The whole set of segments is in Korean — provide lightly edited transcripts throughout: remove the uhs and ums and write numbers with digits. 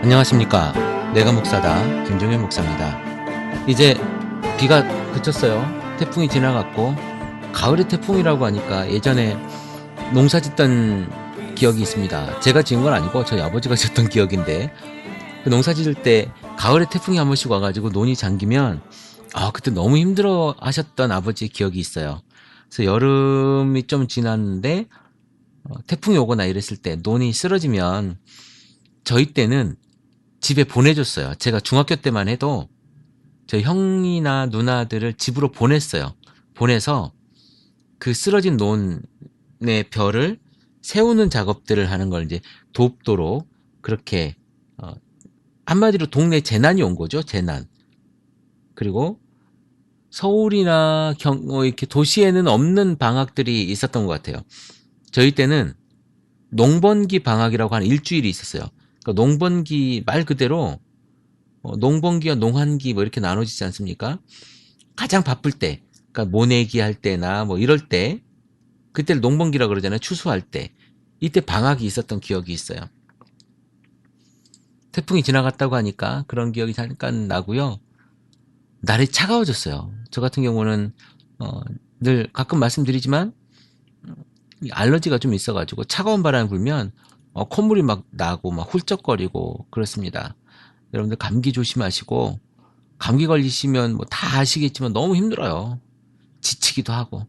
안녕하십니까. 내가 목사다 김종현 목사입니다. 이제 비가 그쳤어요. 태풍이 지나갔고 가을의 태풍이라고 하니까 예전에 농사 짓던 기억이 있습니다. 제가 지은 건 아니고 저희 아버지가 지었던 기억인데, 그 농사 지을 때 가을에 태풍이 한 번씩 와가지고 논이 잠기면 그때 너무 힘들어 하셨던 아버지 기억이 있어요. 그래서 여름이 좀 지났는데 태풍이 오거나 이랬을 때 논이 쓰러지면 저희 때는 집에 보내줬어요. 제가 중학교 때만 해도 저희 형이나 누나들을 집으로 보냈어요. 보내서 그 쓰러진 논의 벼를 세우는 작업들을 하는 걸 이제 돕도록, 그렇게 한마디로 동네 재난이 온 거죠. 재난. 그리고 서울이나 이렇게 도시에는 없는 방학들이 있었던 것 같아요. 저희 때는 농번기 방학이라고 하는 일주일이 있었어요. 그러니까 농번기 말 그대로 농번기와 농한기 뭐 이렇게 나눠지지 않습니까? 가장 바쁠 때, 그러니까 모내기 할 때나 뭐 이럴 때, 그때를 농번기라 그러잖아요. 추수할 때. 이때 방학이 있었던 기억이 있어요. 태풍이 지나갔다고 하니까 그런 기억이 잠깐 나고요. 날이 차가워졌어요. 저 같은 경우는 늘 가끔 말씀드리지만 알러지가 좀 있어가지고 차가운 바람이 불면 콧물이 막 나고 막 훌쩍거리고 그렇습니다. 여러분들 감기 조심하시고, 감기 걸리시면 뭐 다 아시겠지만 너무 힘들어요. 지치기도 하고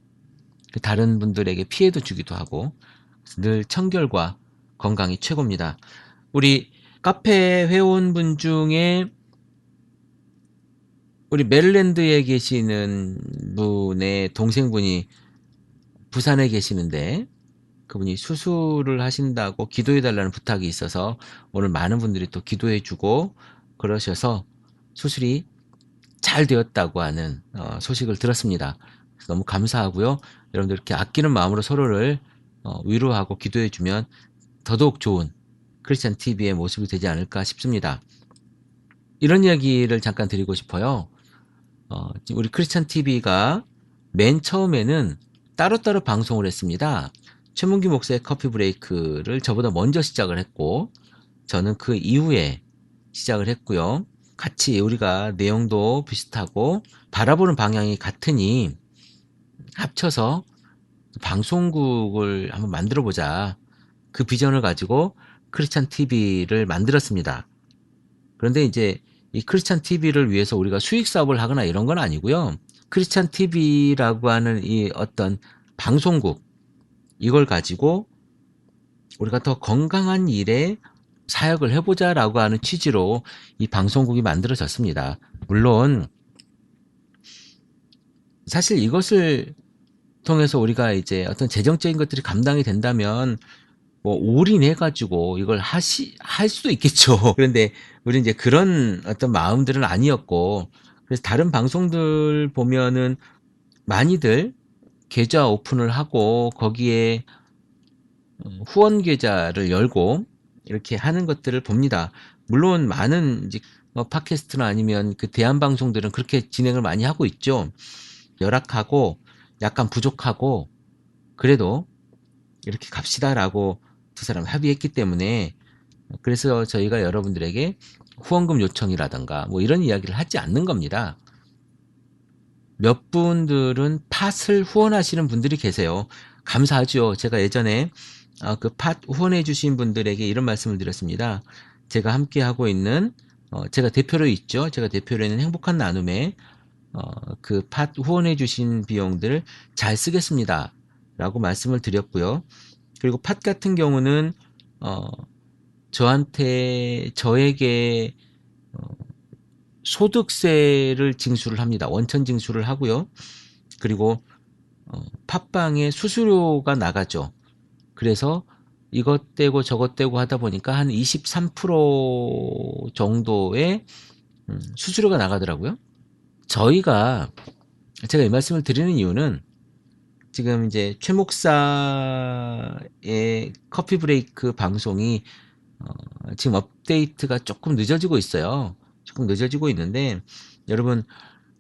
다른 분들에게 피해도 주기도 하고, 늘 청결과 건강이 최고입니다. 우리 카페 회원분 중에 우리 메릴랜드에 계시는 분의 동생분이 부산에 계시는데, 그분이 수술을 하신다고 기도해달라는 부탁이 있어서 오늘 많은 분들이 또 기도해주고 그러셔서 수술이 잘 되었다고 하는 소식을 들었습니다. 너무 감사하고요. 여러분들 이렇게 아끼는 마음으로 서로를 위로하고 기도해주면 더더욱 좋은 크리스찬 TV의 모습이 되지 않을까 싶습니다. 이런 이야기를 잠깐 드리고 싶어요. 우리 크리스찬 TV가 맨 처음에는 따로따로 방송을 했습니다. 최문기 목사의 커피 브레이크를 저보다 먼저 시작을 했고, 저는 그 이후에 시작을 했고요. 같이 우리가 내용도 비슷하고 바라보는 방향이 같으니 합쳐서 방송국을 한번 만들어 보자, 그 비전을 가지고 크리스찬 TV를 만들었습니다. 그런데 이제 이 크리스찬 TV를 위해서 우리가 수익 사업을 하거나 이런 건 아니고요. 크리스찬 TV라고 하는 이 어떤 방송국, 이걸 가지고 우리가 더 건강한 일에 사역을 해보자라고 하는 취지로 이 방송국이 만들어졌습니다. 물론 사실 이것을 통해서 우리가 이제 어떤 재정적인 것들이 감당이 된다면 뭐 올인해가지고 이걸 할 수도 있겠죠. 그런데 우리 이제 그런 어떤 마음들은 아니었고, 그래서 다른 방송들 보면은 많이들 계좌 오픈을 하고 거기에 후원 계좌를 열고 이렇게 하는 것들을 봅니다. 물론 많은 이제 팟캐스트나 아니면 그 대한 방송들은 그렇게 진행을 많이 하고 있죠. 열악하고 약간 부족하고 그래도 이렇게 갑시다라고 두 사람 합의했기 때문에, 그래서 저희가 여러분들에게 후원금 요청이라던가 뭐 이런 이야기를 하지 않는 겁니다. 몇 분들은 팟을 후원하시는 분들이 계세요. 감사하죠. 제가 예전에 그 팟 후원해 주신 분들에게 이런 말씀을 드렸습니다. 제가 함께 하고 있는 제가 대표로 있죠. 제가 대표로 있는 행복한 나눔에 그 팟 후원해 주신 비용들을 잘 쓰겠습니다 라고 말씀을 드렸고요. 그리고 팟 같은 경우는 저에게 소득세를 징수를 합니다. 원천 징수를 하고요. 그리고 팟빵에 수수료가 나가죠. 그래서 이것 떼고 저것 떼고 하다 보니까 한 23% 정도의 수수료가 나가더라고요. 제가 이 말씀을 드리는 이유는 지금 이제 최 목사의 커피 브레이크 방송이 지금 업데이트가 조금 늦어지고 있어요. 조금 늦어지고 있는데, 여러분,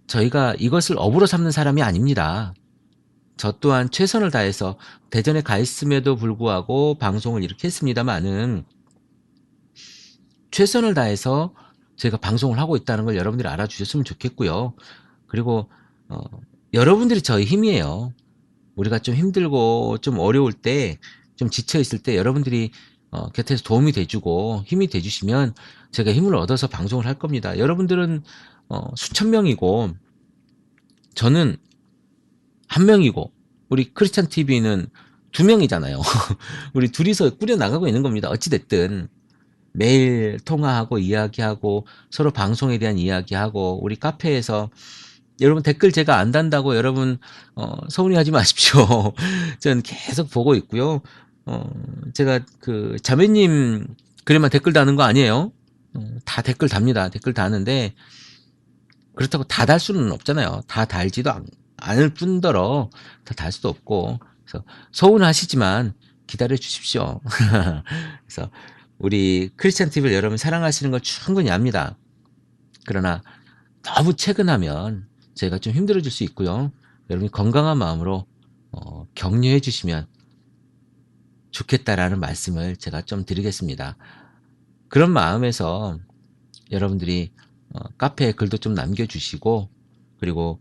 저희가 이것을 업으로 삼는 사람이 아닙니다. 저 또한 최선을 다해서 대전에 가 있음에도 불구하고 방송을 이렇게 했습니다만은 최선을 다해서 제가 방송을 하고 있다는 걸 여러분들이 알아주셨으면 좋겠고요. 그리고 여러분들이 저의 힘이에요. 우리가 좀 힘들고 좀 어려울 때, 좀 지쳐 있을 때 여러분들이 곁에서 도움이 돼주고 힘이 돼주시면 제가 힘을 얻어서 방송을 할 겁니다. 여러분들은 수천 명이고 저는 한 명이고 우리 크리스찬 TV는 두 명이잖아요. 우리 둘이서 꾸려 나가고 있는 겁니다. 어찌 됐든 매일 통화하고 이야기하고 서로 방송에 대한 이야기하고 우리 카페에서 여러분 댓글 제가 안 단다고 여러분 서운해하지 마십시오. 전 계속 보고 있고요. 제가 그 자매님 글에만 댓글 다는 거 아니에요. 다 댓글 답니다. 댓글 다는데 그렇다고 다 달 수는 없잖아요. 다 달지도 않을 뿐더러 다 달 수도 없고 그래서 서운하시지만 기다려 주십시오. 그래서 우리 크리스찬 TV를 여러분 사랑하시는 걸 충분히 압니다. 그러나 너무 체근하면 제가 좀 힘들어질 수 있고요. 여러분이 건강한 마음으로 격려해 주시면 좋겠다라는 말씀을 제가 좀 드리겠습니다. 그런 마음에서 여러분들이 카페에 글도 좀 남겨주시고 그리고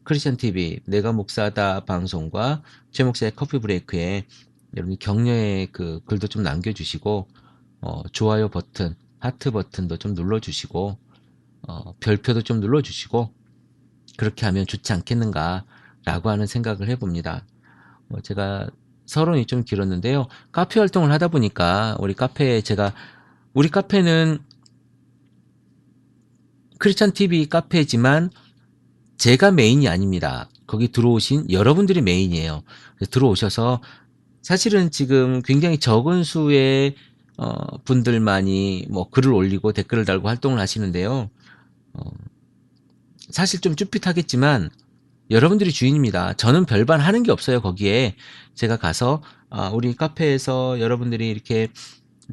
크리스찬 TV 내가 목사다 방송과 최 목사의 커피 브레이크에 여러분 격려의 그 글도 좀 남겨주시고 좋아요 버튼, 하트 버튼도 좀 눌러주시고 별표도 좀 눌러주시고 그렇게 하면 좋지 않겠는가라고 하는 생각을 해봅니다. 제가 서론이 좀 길었는데요. 카페 활동을 하다 보니까 우리 카페는 크리스찬 TV 카페지만 제가 메인이 아닙니다. 거기 들어오신 여러분들이 메인이에요. 들어오셔서 사실은 지금 굉장히 적은 수의 분들만이 뭐 글을 올리고 댓글을 달고 활동을 하시는데요. 사실 좀 쭈삣하겠지만 여러분들이 주인입니다. 저는 별반 하는 게 없어요. 거기에 제가 가서 우리 카페에서 여러분들이 이렇게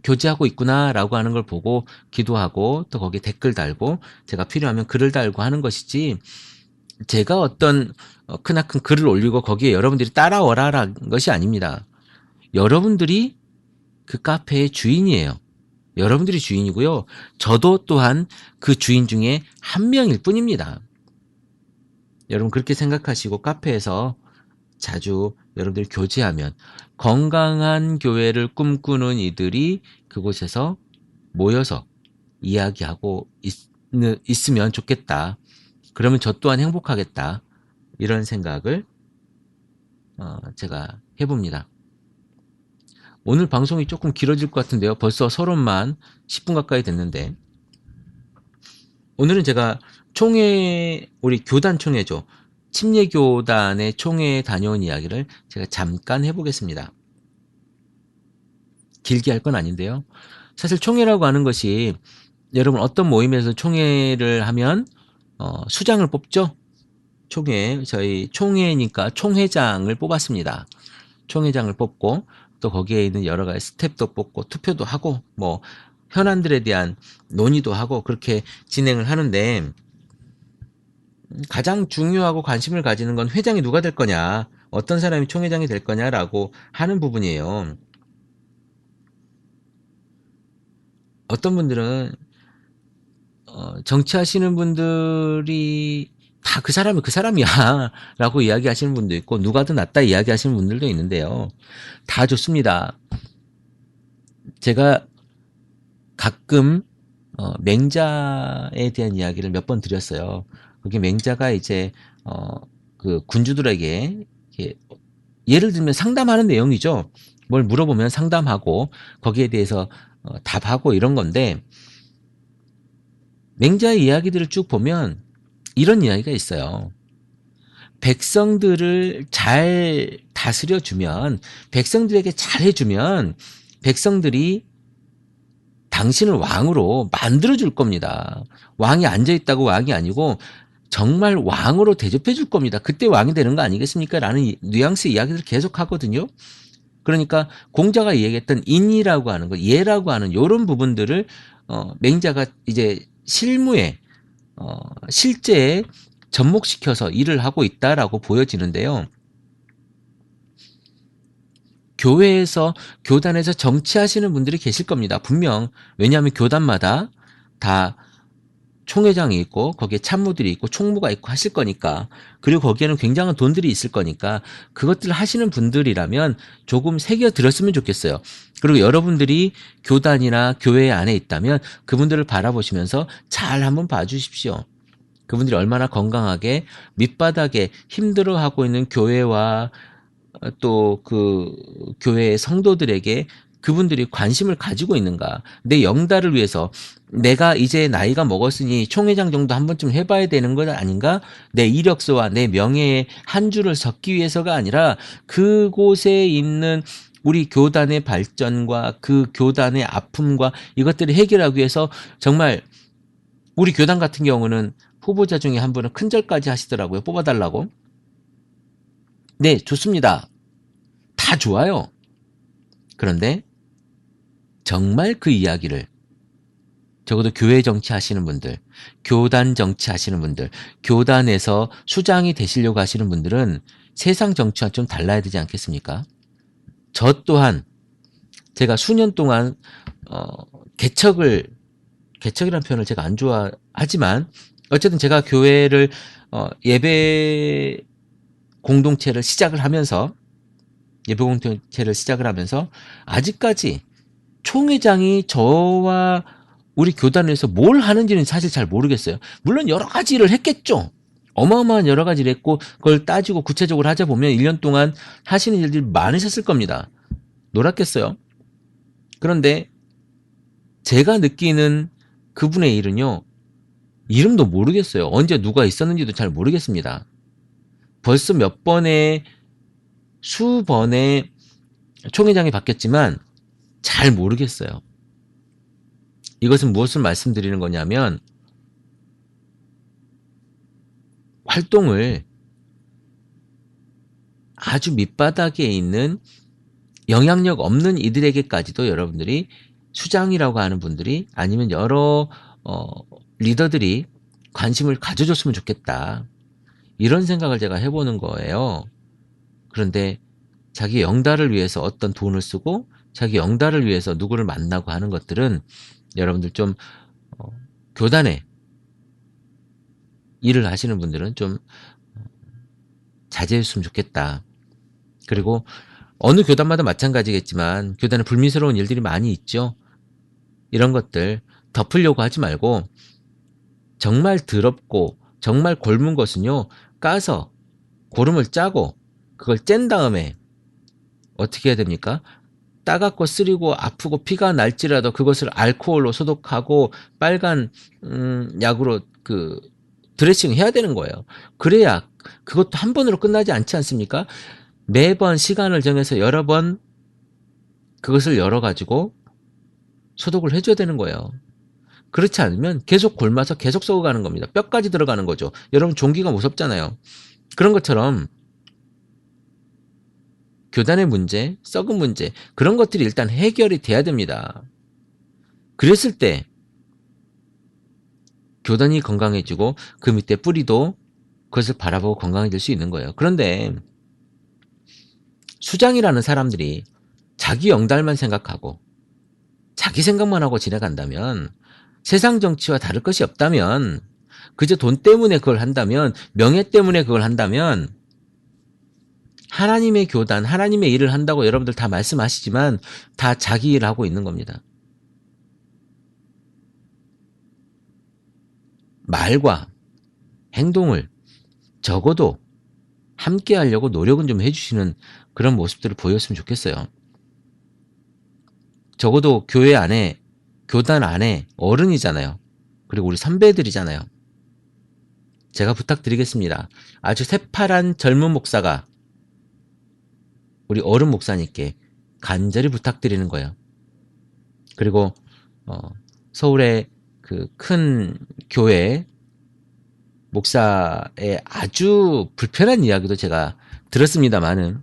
교제하고 있구나라고 하는 걸 보고 기도하고 또 거기에 댓글 달고 제가 필요하면 글을 달고 하는 것이지 제가 어떤 크나큰 글을 올리고 거기에 여러분들이 따라오라라는 것이 아닙니다. 여러분들이 그 카페의 주인이에요. 여러분들이 주인이고요. 저도 또한 그 주인 중에 한 명일 뿐입니다. 여러분 그렇게 생각하시고 카페에서 자주 여러분들이 교제하면 건강한 교회를 꿈꾸는 이들이 그곳에서 모여서 이야기하고 있으면 좋겠다. 그러면 저 또한 행복하겠다. 이런 생각을 제가 해봅니다. 오늘 방송이 조금 길어질 것 같은데요. 벌써 서론만 10분 가까이 됐는데 오늘은 제가 총회, 우리 교단 총회죠. 침례교단의 총회에 다녀온 이야기를 제가 잠깐 해보겠습니다. 길게 할 건 아닌데요. 사실 총회라고 하는 것이 여러분 어떤 모임에서 총회를 하면 수장을 뽑죠. 총회, 저희 총회니까 총회장을 뽑았습니다. 총회장을 뽑고 또 거기에 있는 여러 가지 스텝도 뽑고 투표도 하고 뭐 현안들에 대한 논의도 하고 그렇게 진행을 하는데 가장 중요하고 관심을 가지는 건 회장이 누가 될 거냐, 어떤 사람이 총회장이 될 거냐라고 하는 부분이에요. 어떤 분들은 정치하시는 분들이 다 그 사람이 그 사람이야 라고 이야기하시는 분도 있고 누가 더 낫다 이야기하시는 분들도 있는데요. 다 좋습니다. 제가 가끔 맹자에 대한 이야기를 몇 번 드렸어요. 그게 맹자가 이제 그 군주들에게 예를 들면 상담하는 내용이죠. 뭘 물어보면 상담하고 거기에 대해서 답하고 이런 건데 맹자의 이야기들을 쭉 보면 이런 이야기가 있어요. 백성들을 잘 다스려주면, 백성들에게 잘해주면 백성들이 당신을 왕으로 만들어줄 겁니다. 왕이 앉아있다고 왕이 아니고 정말 왕으로 대접해 줄 겁니다. 그때 왕이 되는 거 아니겠습니까? 라는 뉘앙스 이야기를 계속 하거든요. 그러니까 공자가 이야기했던 인이라고 하는 거, 예라고 하는 이런 부분들을 맹자가 이제 실무에 실제에 접목시켜서 일을 하고 있다라고 보여지는데요. 교회에서 교단에서 정치하시는 분들이 계실 겁니다. 분명. 왜냐하면 교단마다 다 총회장이 있고 거기에 참모들이 있고 총무가 있고 하실 거니까, 그리고 거기에는 굉장한 돈들이 있을 거니까 그것들을 하시는 분들이라면 조금 새겨 들었으면 좋겠어요. 그리고 여러분들이 교단이나 교회 안에 있다면 그분들을 바라보시면서 잘 한번 봐주십시오. 그분들이 얼마나 건강하게 밑바닥에 힘들어하고 있는 교회와 또 그 교회의 성도들에게 그분들이 관심을 가지고 있는가. 내 영달을 위해서 내가 이제 나이가 먹었으니 총회장 정도 한 번쯤 해봐야 되는 것 아닌가? 내 이력서와 내 명예에 한 줄을 섞기 위해서가 아니라 그곳에 있는 우리 교단의 발전과 그 교단의 아픔과 이것들을 해결하기 위해서 정말 우리 교단 같은 경우는 후보자 중에 한 분은 큰절까지 하시더라고요. 뽑아달라고. 네, 좋습니다. 다 좋아요. 그런데 정말 그 이야기를 적어도 교회 정치 하시는 분들, 교단 정치 하시는 분들, 교단에서 수장이 되시려고 하시는 분들은 세상 정치와 좀 달라야 되지 않겠습니까? 저 또한 제가 수년 동안 개척이라는 표현을 제가 안 좋아하지만 어쨌든 제가 교회를 예배 공동체를 시작을 하면서 아직까지 총회장이 저와 우리 교단에서 뭘 하는지는 사실 잘 모르겠어요. 물론 여러 가지 일을 했겠죠. 어마어마한 여러 가지를 했고 그걸 따지고 구체적으로 하자 보면 1년 동안 하시는 일들이 많으셨을 겁니다. 놀았겠어요. 그런데 제가 느끼는 그분의 일은요. 이름도 모르겠어요. 언제 누가 있었는지도 잘 모르겠습니다. 벌써 수번의 총회장이 바뀌었지만 잘 모르겠어요. 이것은 무엇을 말씀드리는 거냐면 활동을 아주 밑바닥에 있는 영향력 없는 이들에게까지도 여러분들이 수장이라고 하는 분들이 아니면 여러 리더들이 관심을 가져줬으면 좋겠다. 이런 생각을 제가 해보는 거예요. 그런데 자기 영달을 위해서 어떤 돈을 쓰고 자기 영달을 위해서 누구를 만나고 하는 것들은 여러분들 좀 교단에 일을 하시는 분들은 좀 자제했으면 좋겠다. 그리고 어느 교단마다 마찬가지겠지만 교단에 불미스러운 일들이 많이 있죠. 이런 것들 덮으려고 하지 말고 정말 더럽고 정말 골문 것은요. 까서 고름을 짜고 그걸 짠 다음에 어떻게 해야 됩니까? 따갑고 쓰리고 아프고 피가 날지라도 그것을 알코올로 소독하고 빨간 약으로 그 드레싱 해야 되는 거예요. 그래야 그것도 한 번으로 끝나지 않지 않습니까? 매번 시간을 정해서 여러 번 그것을 열어가지고 소독을 해줘야 되는 거예요. 그렇지 않으면 계속 골마서 계속 썩어가는 겁니다. 뼈까지 들어가는 거죠. 여러분 종기가 무섭잖아요. 그런 것처럼 교단의 문제, 썩은 문제 그런 것들이 일단 해결이 돼야 됩니다. 그랬을 때 교단이 건강해지고 그 밑에 뿌리도 그것을 바라보고 건강해질 수 있는 거예요. 그런데 수장이라는 사람들이 자기 영달만 생각하고 자기 생각만 하고 지나간다면 세상 정치와 다를 것이 없다면 그저 돈 때문에 그걸 한다면 명예 때문에 그걸 한다면 하나님의 교단, 하나님의 일을 한다고 여러분들 다 말씀하시지만 다 자기 일을 하고 있는 겁니다. 말과 행동을 적어도 함께 하려고 노력은 좀 해주시는 그런 모습들을 보였으면 좋겠어요. 적어도 교회 안에, 교단 안에 어른이잖아요. 그리고 우리 선배들이잖아요. 제가 부탁드리겠습니다. 아주 새파란 젊은 목사가 우리 어른 목사님께 간절히 부탁드리는 거예요. 그리고 서울의 그 큰 교회 목사의 아주 불편한 이야기도 제가 들었습니다만은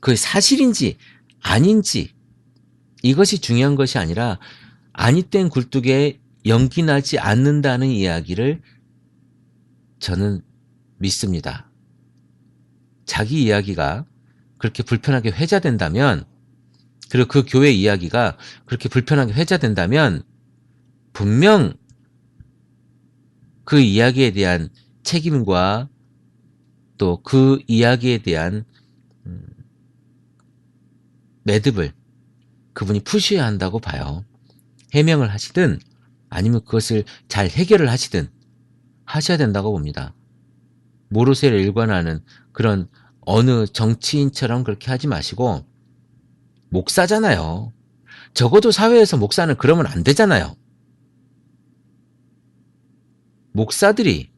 그 사실인지 아닌지 이것이 중요한 것이 아니라 아니땐 굴뚝에 연기 나지 않는다는 이야기를 저는 믿습니다. 자기 이야기가 그렇게 불편하게 회자된다면, 그리고 그 교회 이야기가 그렇게 불편하게 회자된다면 분명 그 이야기에 대한 책임과 또 그 이야기에 대한 매듭을 그분이 푸셔야 한다고 봐요. 해명을 하시든 아니면 그것을 잘 해결을 하시든 하셔야 된다고 봅니다. 모르쇠를 일관하는 그런 어느 정치인처럼 그렇게 하지 마시고, 목사잖아요. 적어도 사회에서 목사는 그러면 안 되잖아요. 목사들이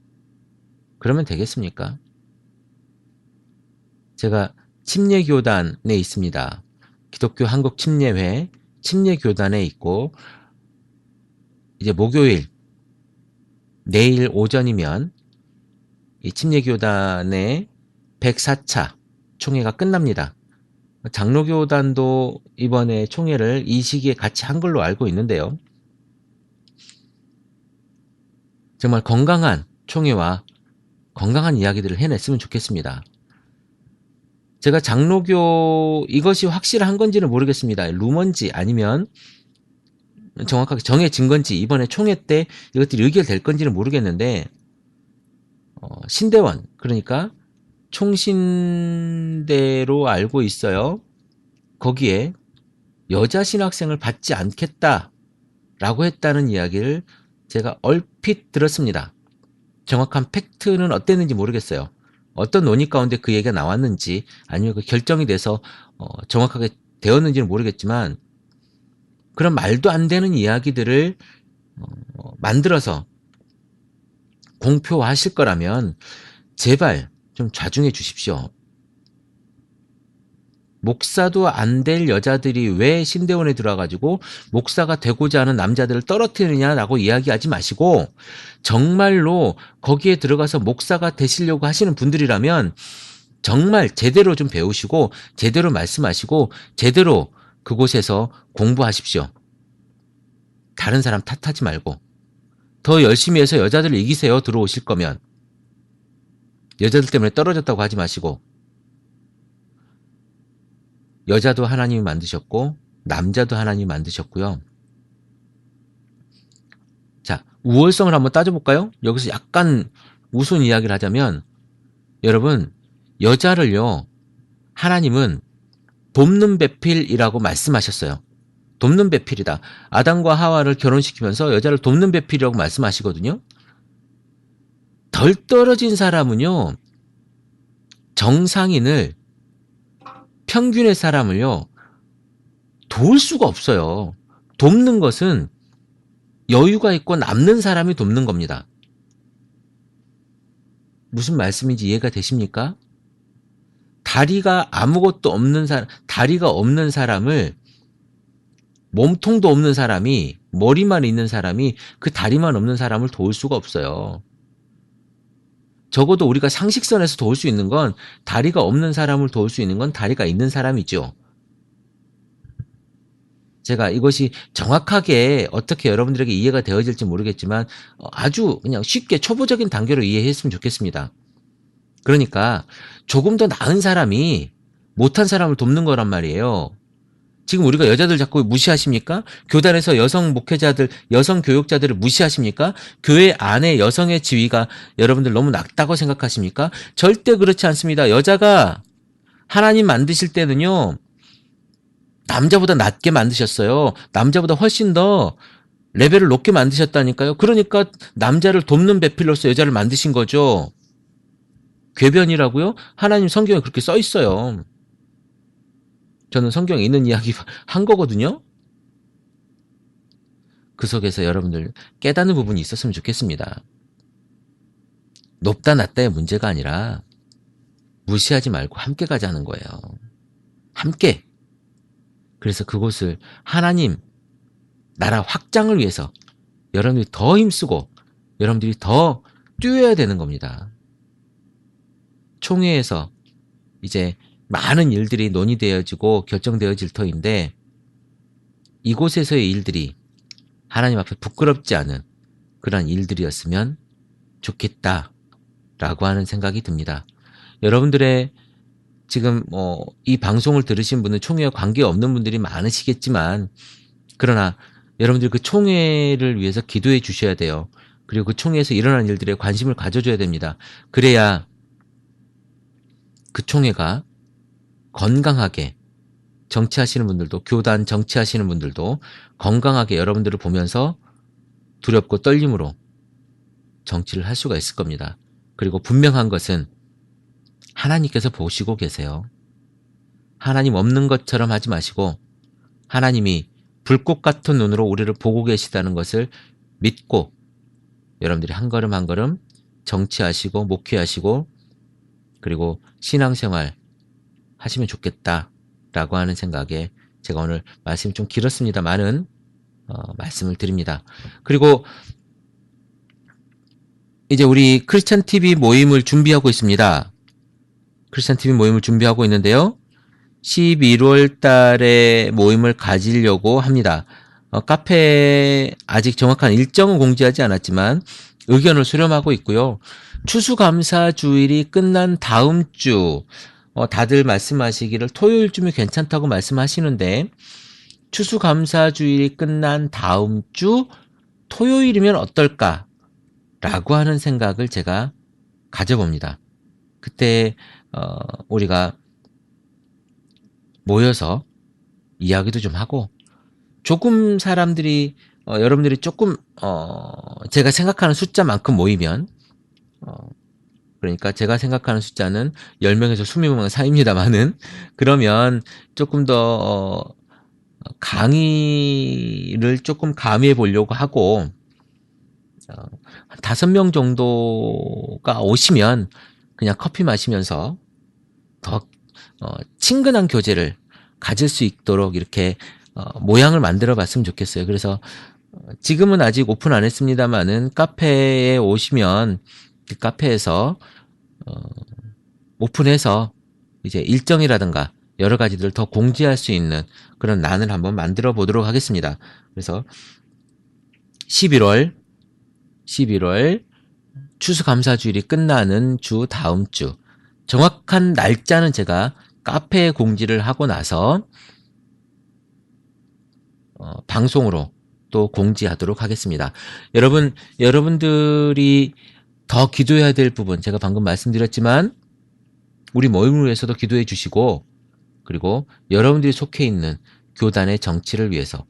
그러면 되겠습니까? 제가 침례교단에 있습니다. 기독교 한국침례회 침례교단에 있고, 이제 목요일 내일 오전이면 이 침례교단의 104차 총회가 끝납니다. 장로교단도 이번에 총회를 이 시기에 같이 한 걸로 알고 있는데요. 정말 건강한 총회와 건강한 이야기들을 해냈으면 좋겠습니다. 제가 장로교 이것이 확실한 건지는 모르겠습니다. 루머인지 아니면 정확하게 정해진 건지, 이번에 총회 때 이것들이 의결될 건지는 모르겠는데, 신대원, 그러니까 총신대로 알고 있어요. 거기에 여자 신학생을 받지 않겠다라고 했다는 이야기를 제가 얼핏 들었습니다. 정확한 팩트는 어땠는지 모르겠어요. 어떤 논의 가운데 그 얘기가 나왔는지 아니면 그 결정이 돼서 정확하게 되었는지는 모르겠지만, 그런 말도 안 되는 이야기들을 만들어서 공표하실 거라면 제발 좀 자중해 주십시오. 목사도 안 될 여자들이 왜 신대원에 들어와가지고 목사가 되고자 하는 남자들을 떨어뜨리느냐라고 이야기하지 마시고, 정말로 거기에 들어가서 목사가 되시려고 하시는 분들이라면 정말 제대로 좀 배우시고 제대로 말씀하시고 제대로 그곳에서 공부하십시오. 다른 사람 탓하지 말고 더 열심히 해서 여자들을 이기세요. 들어오실 거면 여자들 때문에 떨어졌다고 하지 마시고, 여자도 하나님이 만드셨고 남자도 하나님이 만드셨고요. 자, 우월성을 한번 따져볼까요? 여기서 약간 우스운 이야기를 하자면, 여러분, 여자를요, 하나님은 돕는 배필이라고 말씀하셨어요. 돕는 배필이다. 아담과 하와를 결혼시키면서 여자를 돕는 배필이라고 말씀하시거든요. 덜 떨어진 사람은요, 정상인을, 평균의 사람을요, 도울 수가 없어요. 돕는 것은 여유가 있고 남는 사람이 돕는 겁니다. 무슨 말씀인지 이해가 되십니까? 다리가 아무것도 없는 사람, 다리가 없는 사람을, 몸통도 없는 사람이, 머리만 있는 사람이 그 다리만 없는 사람을 도울 수가 없어요. 적어도 우리가 상식선에서 도울 수 있는 건, 다리가 없는 사람을 도울 수 있는 건 다리가 있는 사람이죠. 제가 이것이 정확하게 어떻게 여러분들에게 이해가 되어질지 모르겠지만 아주 그냥 쉽게 초보적인 단계로 이해했으면 좋겠습니다. 그러니까 조금 더 나은 사람이 못한 사람을 돕는 거란 말이에요. 지금 우리가 여자들 자꾸 무시하십니까? 교단에서 여성 목회자들, 여성 교육자들을 무시하십니까? 교회 안에 여성의 지위가 여러분들 너무 낮다고 생각하십니까? 절대 그렇지 않습니다. 여자가 하나님 만드실 때는요, 남자보다 낮게 만드셨어요. 남자보다 훨씬 더 레벨을 높게 만드셨다니까요. 그러니까 남자를 돕는 배필로서 여자를 만드신 거죠. 궤변이라고요? 하나님 성경에 그렇게 써 있어요. 저는 성경에 있는 이야기 한 거거든요. 그 속에서 여러분들 깨닫는 부분이 있었으면 좋겠습니다. 높다 낮다의 문제가 아니라 무시하지 말고 함께 가자는 거예요. 함께. 그래서 그곳을 하나님 나라 확장을 위해서 여러분들이 더 힘쓰고 여러분들이 더 뛰어야 되는 겁니다. 총회에서 이제 많은 일들이 논의되어지고 결정되어질 터인데, 이곳에서의 일들이 하나님 앞에 부끄럽지 않은 그런 일들이었으면 좋겠다라고 하는 생각이 듭니다. 여러분들의 지금 이 방송을 들으신 분은 총회와 관계없는 분들이 많으시겠지만, 그러나 여러분들 그 총회를 위해서 기도해 주셔야 돼요. 그리고 그 총회에서 일어난 일들에 관심을 가져줘야 됩니다. 그래야 그 총회가 건강하게, 정치하시는 분들도, 교단 정치하시는 분들도 건강하게 여러분들을 보면서 두렵고 떨림으로 정치를 할 수가 있을 겁니다. 그리고 분명한 것은 하나님께서 보시고 계세요. 하나님 없는 것처럼 하지 마시고 하나님이 불꽃 같은 눈으로 우리를 보고 계시다는 것을 믿고 여러분들이 한 걸음 한 걸음 정치하시고 목회하시고 그리고 신앙생활 하시면 좋겠다라고 하는 생각에 제가 오늘 말씀이 좀 길었습니다만은 말씀을 드립니다. 그리고 이제 우리 크리스찬 TV 모임을 준비하고 있습니다. 크리스찬 TV 모임을 준비하고 있는데요. 11월 달에 모임을 가지려고 합니다. 카페에 아직 정확한 일정은 공지하지 않았지만 의견을 수렴하고 있고요. 추수감사주일이 끝난 다음 주 다들 말씀하시기를 토요일쯤이 괜찮다고 말씀하시는데 추수감사주일이 끝난 다음 주 토요일이면 어떨까? 라고 하는 생각을 제가 가져봅니다. 그때 우리가 모여서 이야기도 좀 하고 조금 사람들이 여러분들이 조금 제가 생각하는 숫자만큼 모이면 그러니까 제가 생각하는 숫자는 10명에서 20명 사이입니다만은 그러면 조금 더 강의를 조금 가미해 보려고 하고 한 5명 정도가 오시면 그냥 커피 마시면서 더 친근한 교제를 가질 수 있도록 이렇게 모양을 만들어 봤으면 좋겠어요. 그래서 지금은 아직 오픈 안 했습니다만은 카페에 오시면 그 카페에서 오픈해서 이제 일정이라든가 여러 가지들을 더 공지할 수 있는 그런 란을 한번 만들어 보도록 하겠습니다. 그래서 11월 추수감사주일이 끝나는 주 다음 주 정확한 날짜는 제가 카페에 공지를 하고 나서 방송으로 또 공지하도록 하겠습니다. 여러분들이 더 기도해야 될 부분 제가 방금 말씀드렸지만 우리 모임을 위해서도 기도해 주시고 그리고 여러분들이 속해 있는 교단의 정치를 위해서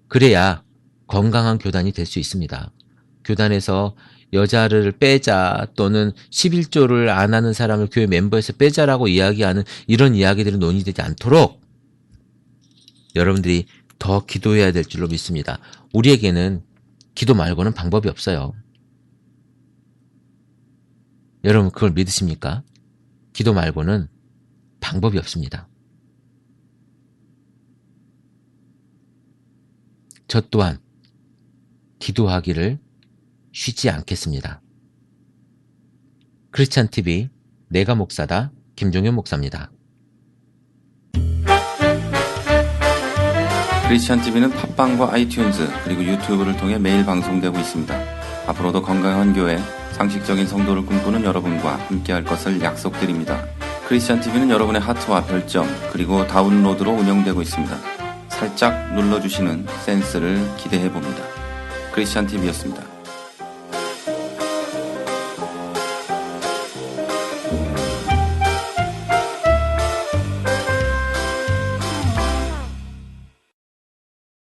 그래야 건강한 교단이 될 수 있습니다. 교단에서 여자를 빼자 또는 11조를 안 하는 사람을 교회 멤버에서 빼자라고 이야기하는 이런 이야기들은 논의되지 않도록 여러분들이 더 기도해야 될 줄로 믿습니다. 우리에게는 기도 말고는 방법이 없어요. 여러분 그걸 믿으십니까? 기도 말고는 방법이 없습니다. 저 또한 기도하기를 쉬지 않겠습니다. 크리스찬 TV 내가 목사다 김종현 목사입니다. 크리스찬 TV는 팟빵과 아이튠즈 그리고 유튜브를 통해 매일 방송되고 있습니다. 앞으로도 건강한 교회, 상식적인 성도를 꿈꾸는 여러분과 함께할 것을 약속드립니다. 크리스찬 TV는 여러분의 하트와 별점 그리고 다운로드로 운영되고 있습니다. 살짝 눌러주시는 센스를 기대해봅니다. 크리스찬 TV였습니다.